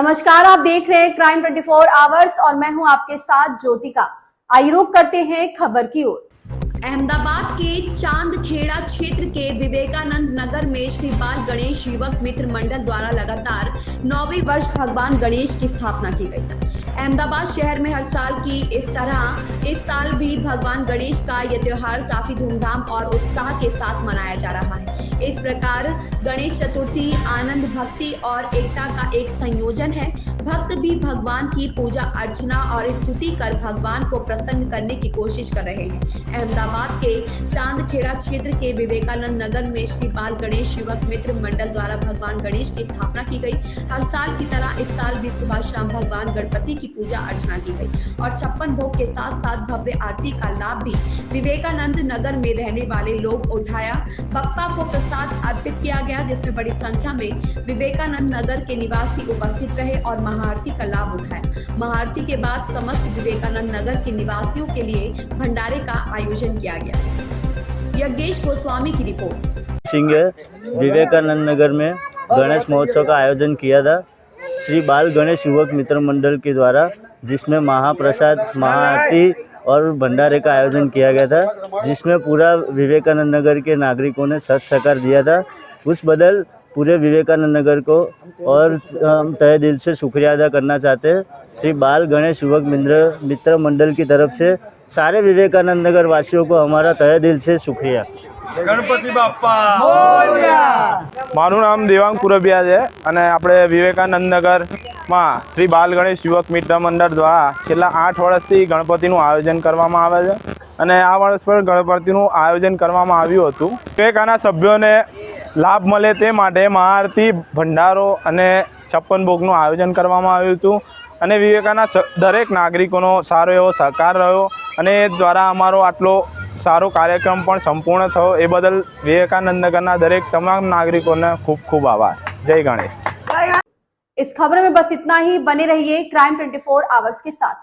नमस्कार, आप देख रहे हैं क्राइम 24 आवर्स और मैं हूं आपके साथ ज्योतिका। आइए रुक करते हैं खबर की ओर। अहमदाबाद के चांदखेड़ा क्षेत्र के विवेकानंद नगर में श्री बाल गणेश युवक मित्र मंडल द्वारा लगातार 9वें वर्ष भगवान गणेश की स्थापना की गई। अहमदाबाद शहर में हर साल की इस तरह इस साल भी भगवान गणेश का यह त्योहार काफी धूमधाम और उत्साह के साथ मनाया जा रहा है। इस प्रकार गणेश चतुर्थी आनंद, भक्ति और एकता का एक संयोजन है। भक्त भी भगवान की पूजा अर्चना और स्तुति कर भगवान को प्रसन्न करने की कोशिश कर रहे हैं। अहमदाबाद के चांदखेड़ा क्षेत्र के विवेकानंद नगर में श्री बाल गणेश युवक मित्र मंडल द्वारा भगवान गणेश की स्थापना की गई। हर साल की तरह इस साल भी सुबह शाम भगवान गणपति की पूजा अर्चना की गई और 56 भोग के साथ साथ भव्य आरती का लाभ भी विवेकानंद नगर में रहने वाले लोग उठाया। बप्पा को प्रसाद अर्पित किया गया, जिसमें बड़ी संख्या में विवेकानंद नगर के निवासी उपस्थित रहे और महाआरती का लाभ उठाया। महाआरती के बाद समस्त विवेकानंद नगर के निवासियों के लिए भंडारे का आयोजन किया गया। यज्ञेश गोस्वामी की रिपोर्ट। सिंह विवेकानंद नगर में गणेश महोत्सव का आयोजन किया था श्री बाल गणेश युवक मित्र मंडल के द्वारा, जिसमें महाप्रसाद, महाआरती और भंडारे का आयोजन किया गया था, जिसमें पूरा विवेकानंद नगर के नागरिकों ने सत सहकार दिया था। उस बदल पूरे विवेकानंद नगर को और हम तहे दिल से शुक्रिया अदा करना चाहते हैं। श्री बाल गणेश युवक मित्र मंडल की तरफ से सारे विवेकानंद नगर वासियों को हमारा तहे दिल से शुक्रिया। गणपति बाप्पा मारू नाम देवांग पुरबिया है અને આપણે વિવેકાનંદ નગરમાં શ્રી બાલ ગણેશ યુવક મિત્ર મંડળ દ્વારા છેલ્લા 8 વર્ષથી ગણપતિનું આયોજન કરવામાં આવે છે અને આ વર્ષ પર ગણપતિનું આયોજન કરવામાં આવ્યું હતું। વિવેકાના સભ્યોને લાભ મળે તે માટે મહાઆરતી, ભંડારો અને 56 ભોગનું આયોજન કરવામાં આવ્યું હતું અને વિવેકાના દરેક નાગરિકોનો સારો એવો સહકાર રહ્યો અને એ દ્વારા અમારો આટલો सारो कार्यक्रम पण संपूर्ण थयो। ए बदल विवेकानंद नगरना दरेक तमाम नागरिकों ने खूब खूब आभार। जय गणेश। इस खबर में बस इतना ही। बने रहिए क्राइम 24 आवर्स के साथ।